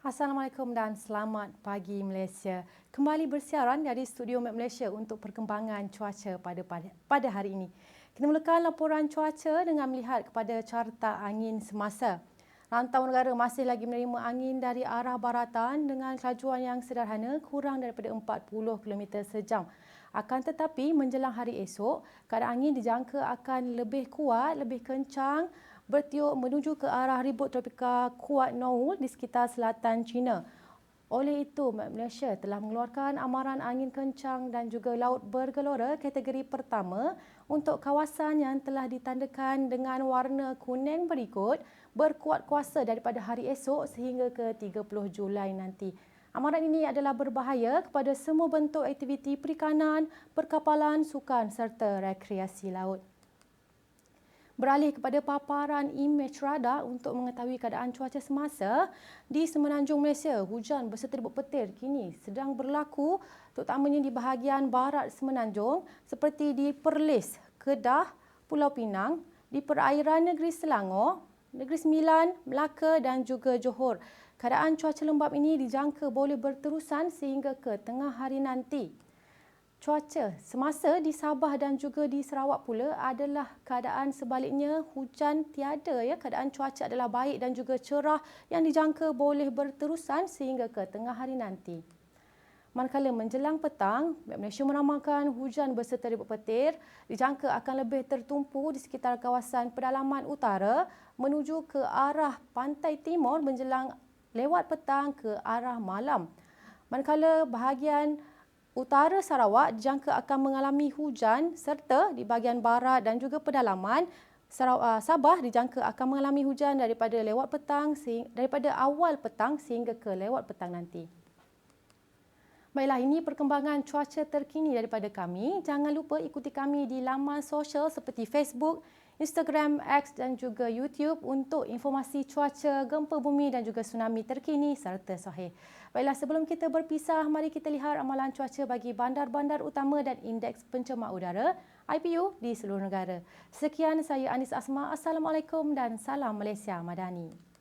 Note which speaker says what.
Speaker 1: Assalamualaikum dan selamat pagi Malaysia. Kembali bersiaran dari studio Met Malaysia untuk perkembangan cuaca pada hari ini. Kita mulakan laporan cuaca dengan melihat kepada carta angin semasa. Rantau negara masih lagi menerima angin dari arah baratan dengan kelajuan yang sederhana kurang daripada 40 km sejam. Akan tetapi menjelang hari esok, keadaan angin dijangka akan lebih kuat, lebih kencang, bertiup menuju ke arah ribut tropika kuat Noul di sekitar selatan China. Oleh itu, Met Malaysia telah mengeluarkan amaran angin kencang dan juga laut bergelora kategori pertama untuk kawasan yang telah ditandakan dengan warna kuning berikut berkuat kuasa daripada hari esok sehingga ke 30 Julai nanti. Amaran ini adalah berbahaya kepada semua bentuk aktiviti perikanan, perkapalan, sukan serta rekreasi laut. Beralih kepada paparan imej radar untuk mengetahui keadaan cuaca semasa di Semenanjung Malaysia, hujan berserta ribut petir kini sedang berlaku terutamanya di bahagian barat Semenanjung seperti di Perlis, Kedah, Pulau Pinang, di perairan negeri Selangor, Negeri Sembilan, Melaka dan juga Johor. Keadaan cuaca lembap ini dijangka boleh berterusan sehingga ke tengah hari nanti. Cuaca semasa di Sabah dan juga di Sarawak pula adalah keadaan sebaliknya, hujan tiada ya. Keadaan cuaca adalah baik dan juga cerah yang dijangka boleh berterusan sehingga ke tengah hari nanti. Manakala menjelang petang, Met Malaysia meramalkan hujan berserta ribut petir dijangka akan lebih tertumpu di sekitar kawasan pedalaman utara menuju ke arah pantai timur menjelang lewat petang ke arah malam. Manakala bahagian utara Sarawak dijangka akan mengalami hujan serta di bahagian barat dan juga pedalaman Sabah dijangka akan mengalami hujan daripada awal petang sehingga ke lewat petang nanti. Baiklah, ini perkembangan cuaca terkini daripada kami. Jangan lupa ikuti kami di laman sosial seperti Facebook, Instagram, X dan juga YouTube untuk informasi cuaca, gempa bumi dan juga tsunami terkini serta sahih. Baiklah, sebelum kita berpisah, mari kita lihat ramalan cuaca bagi bandar-bandar utama dan indeks pencemar udara IPU di seluruh negara. Sekian, saya Anis Asma. Assalamualaikum dan salam Malaysia Madani.